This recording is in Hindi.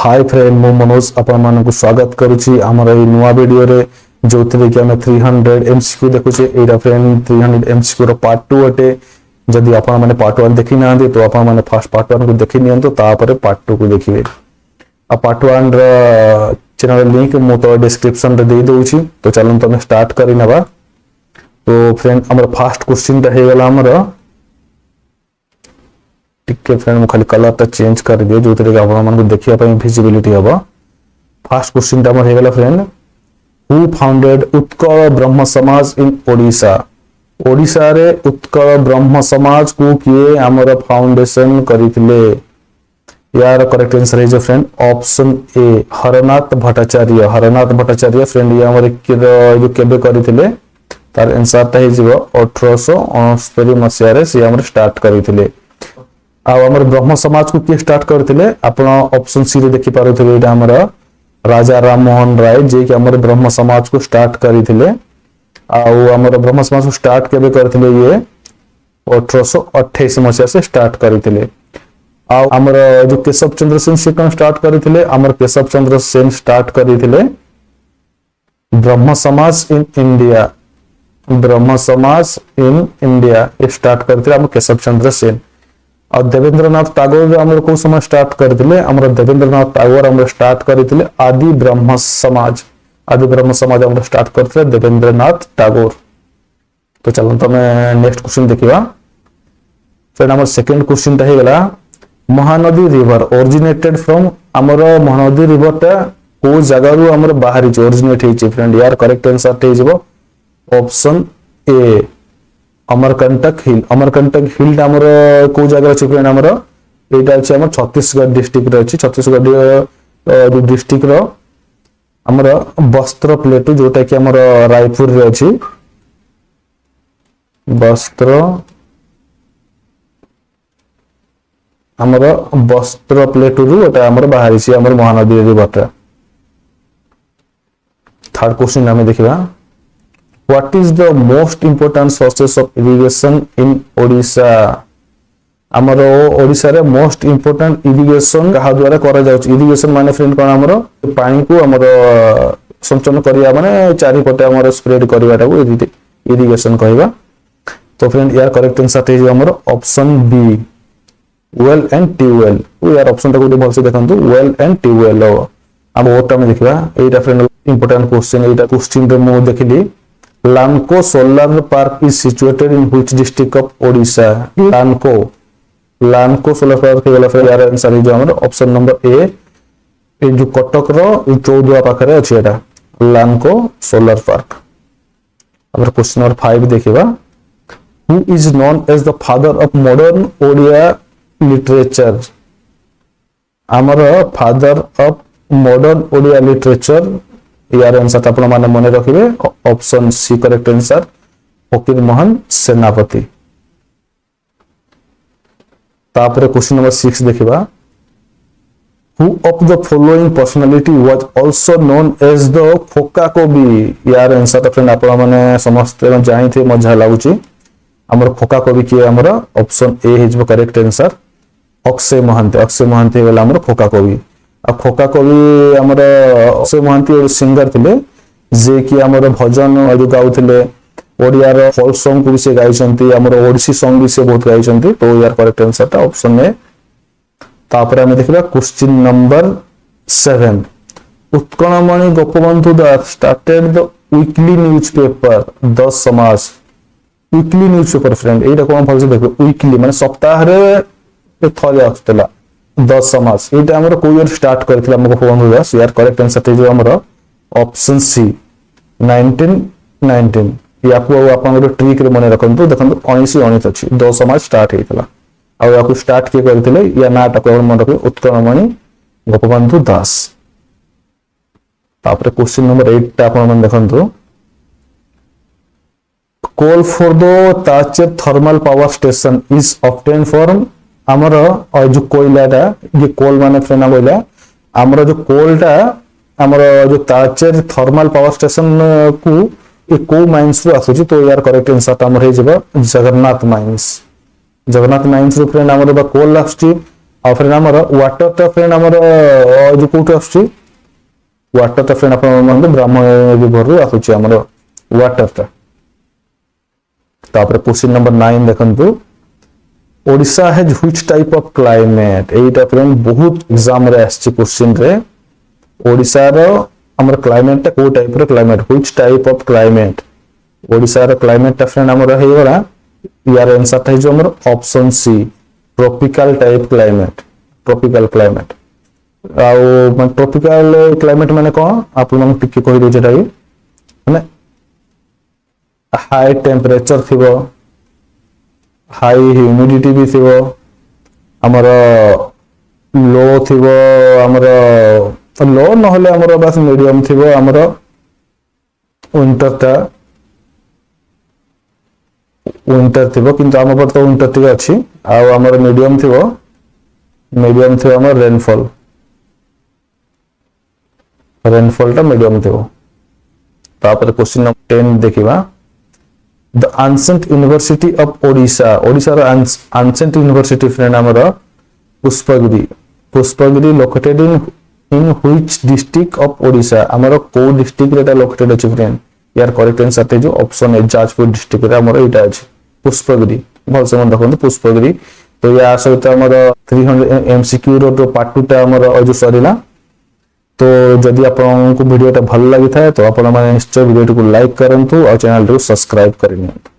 हाय फ्रेंड मु मनोज आपण मानक स्वागत करूची हमर ए नुवा वीडियो रे जोथिरे कि हम 300 एमसीक्यू देखुचे एटा फ्रेंड 300 एमसीक्यू रो पार्ट 2 अटे जदि आपण माने पार्ट 1 देखि ना दे तो आपण माने फर्स्ट पार्ट 1 को देखि नियंतो तापर पार्ट 2 को देखिबे आ पार्ट 1 रो चैनल लिंक मु तो डिस्क्रिप्शन रे दे दोउची तो चलन तमे स्टार्ट करि नबा। तो फ्रेंड हमर फर्स्ट क्वेश्चन ता हे गेला हमर टिके फ्रेंड मु खाली कलर ता चेंज कर दिए जो तरीके आपण मन को देखिया पई विजिबिलिटी हबो। फर्स्ट क्वेश्चन ता हमर हे गेला फ्रेंड हु फाउंडेड उत्कल ब्रह्म समाज इन ओडिशा। ओडिशा रे उत्कल ब्रह्म समाज को किए हमर फाउंडेशन करितले। यार करेक्ट आंसर है जो friend option A Harnath Bhattacharya. Harnath Bhattacharya friend ये हमर जो केबे करितले तार आंसर ता हे जिवो 1869 मसिया रे से हमर स्टार्ट करितले। आ हमर ब्रह्म समाज को के स्टार्ट करथिले आपण ऑप्शन सी रे देखि पारुथिले एटा हमर राजा राम मोहन राय जे कि हमर ब्रह्म समाज को स्टार्ट करिथिले। आ हमर ब्रह्म समाज को स्टार्ट केबे करथिले ये 1828 मसिया से स्टार्ट करिथिले। आ हमर जो केशव चंद्र सेन से कौन स्टार्ट करिथिले हमर केशव चंद्र सेन स्टार्ट करिथिले ब्रह्म समाज इन इंडिया। ब्रह्म समाज इन इंडिया स्टार्ट करथिले हमर केशव चंद्र सेन। और देवेंद्रनाथ टैगोर हमर को समय स्टार्ट करथिले हमर देवेंद्रनाथ टैगोर हमर स्टार्ट करथिले आदि ब्रह्म समाज। आदि ब्रह्म समाज हमर स्टार्ट करथिले देवेंद्रनाथ टैगोर। तो चलो तमे नेक्स्ट क्वेश्चन देखिबा। फ्रेंड हमर सेकंड क्वेश्चन ता हे गेला महानदी रिवर ओरिजिनेटेड फ्रॉम हमर महानदी रिवर ता को जगह रु हमर बाहरी ओरिजिनेट हेछि। फ्रेंड यार करेक्ट आंसर ते हिजबो ऑप्शन ए अमरकंटक हिल। अमरकंटक हिल हमर को जगह अछि फ्रेंड हमर एटा अछि हमर छत्तीसगढ़ डिस्ट्रिक्ट रे अछि। छत्तीसगढ़ जो डिस्ट्रिक्ट रो हमर वस्त्र प्लेटू जोटा कि हमर रायपुर रे अछि। वस्त्र हमर वस्त्र प्लेटू रु एटा हमर बाहरी छी हमर महानदी रिवर। थर्ड क्वेश्चन हमें देखिबा What is the most important sources of irrigation in Odisha? हमर ओडिसा रे मोस्ट इंपोर्टेंट इरिगेशन कहा द्वारा करा जाउछ। इरिगेशन माने फ्रेंड कोन हमर पानी को हमर संचलन करिया माने चारि पटे हमर स्प्रेड करिवाटा को इरिगेशन कहबा। तो फ्रेंड यार करेक्ट आंसर है हमर option b well and tubewell. वो यार ऑप्शन ता को भलसे देखंतु वेल एंड ट्यूबवेल। अब ओटा में देखिबा एटा फ्रेंड इंपोर्टेंट क्वेश्चन। एटा क्वेश्चन रे मु देखिली Lanco solar park is situated in which district of Odisha. Lanco solar park के फ्रेंड यार आंसर है जो हमर ऑप्शन नंबर ए जो कटक रो चौदुआ पाखरे अछि एटा लानको सोलर पार्क। अब क्वेश्चन नंबर 5 देखिबा who is known as the father of modern Odia literature. हमर father of modern Odia literature यार आंसर आपण माने मने रखिबे option C correct answer Fakir Mohan Senapati. तापर क्वेश्चन नंबर 6 देखिबा who of the following personality was also known as the फोका कवि। यार आंसर फ्रेंड आपण माने समस्त जानि थे मजा लागुची हमर फोका कवि के हमर ऑप्शन ए हिजबो करेक्ट आंसर अक्षय महांती। अक्षय महांती वेला हमर फोका कवि। आ फोका कवि हमर अक्षय महांती और सिंगर थिले जे कि हमर भजन जो गाउथिले ओडिया रो फोल्क सॉन्ग को से गाइछंती हमर ओडिसी सॉन्ग भी से बहुत गाइछंती। तो यार करेक्ट आंसर ता ऑप्शन ए। तापर हम देखिबा question number 7 Utkalmani Gopabandhu Das started the weekly newspaper the समाज। वीकली न्यूज़पेपर फ्रेंड एटा कोन भलसे देखो वीकली माने सप्ताह रे थले आस्तला द समाज एटा हमर को ईयर स्टार्ट करथिला हमर गोपबंधु दास। यार करेक्ट आंसर है जो हमर ऑप्शन सी 1919। या को आपन जो ट्रिक रे मने रखंतु देखंतु 1919 अछि द समाज स्टार्ट हेतला। आ या को स्टार्ट के करथिले या नाटा को मन रखो उत्कलमणि गोपबंधु दास। तापर क्वेश्चन नंबर 8 ता आपन मन देखंतु कॉल फॉर द ताचेर thermal power station is obtain from हमर जो कोयलाटा ये कोल माने फ्रेंड बोला हमर जो कोलटा हमर जो ताचेर थर्मल पावर स्टेशन को ए को माइंस रो आसुची। तो यार करेक्ट आंसर हमर हे जेबा जगन्नाथ माइंस। जगन्नाथ माइंस रो फ्रेंड हमर बा कोल आसुची ଆଉ फ्रेंड हमर वाटर तो फ्रेंड हमर जो कोठ आछी वाटर तो फ्रेंड अपन मन ब्राह्मण रिवर रु आछी हमर वाटर ता तापर क्वेश्चन नंबर 9 देखंतु Odisha has which type of climate Etah friend बहुत एग्जाम रे आछी क्वेश्चन रे ओडिशा रो हमर क्लाइमेट ता को टाइप रो climate which type of climate Odisha रो क्लाइमेट ता फ्रेंड हमर हे गला यार आंसर ता जो हमर option c tropical type climate tropical climate आउ ट्रॉपिकल क्लाइमेट माने कोन आप मन टिके कहि दो जेटा माने हाई टेम्परेचर थिबो हाई ह्यूमिडिटी भी थिबो हमर लो थिबो हमर लो नहले हमर बस मीडियम थिबो हमर विंटर थिबो किंतु हम पर तो विंटर टिके अछि आ हमर मीडियम थिबो हमर रेनफॉल टा मीडियम थिबो तापर क्वेश्चन नंबर 10 देखिबा the ancient university of Odisha Odisha रो एंशिएंट यूनिवर्सिटी फ्रेंड हमर Pushpagiri located in which district of Odisha हमर को डिस्ट्रिक्ट रेटा लोकेटेड अछि फ्रेंड यार करेक्ट आंसर ते जो ऑप्शन है जाजपुर डिस्ट्रिक्ट रे हमर एटा अछि पुष्पगिरी भल से मन रखन पुष्पगिरी तो या सहित हमर 300 एमसीक्यू रो पार्ट 2 टा हमर जो सरीला तो जदि आपको वीडियो टा भल लगी था तो आपण माने निश्चय वीडियो को लाइक करंतु और चैनल को सब्सक्राइब करिनियंतु।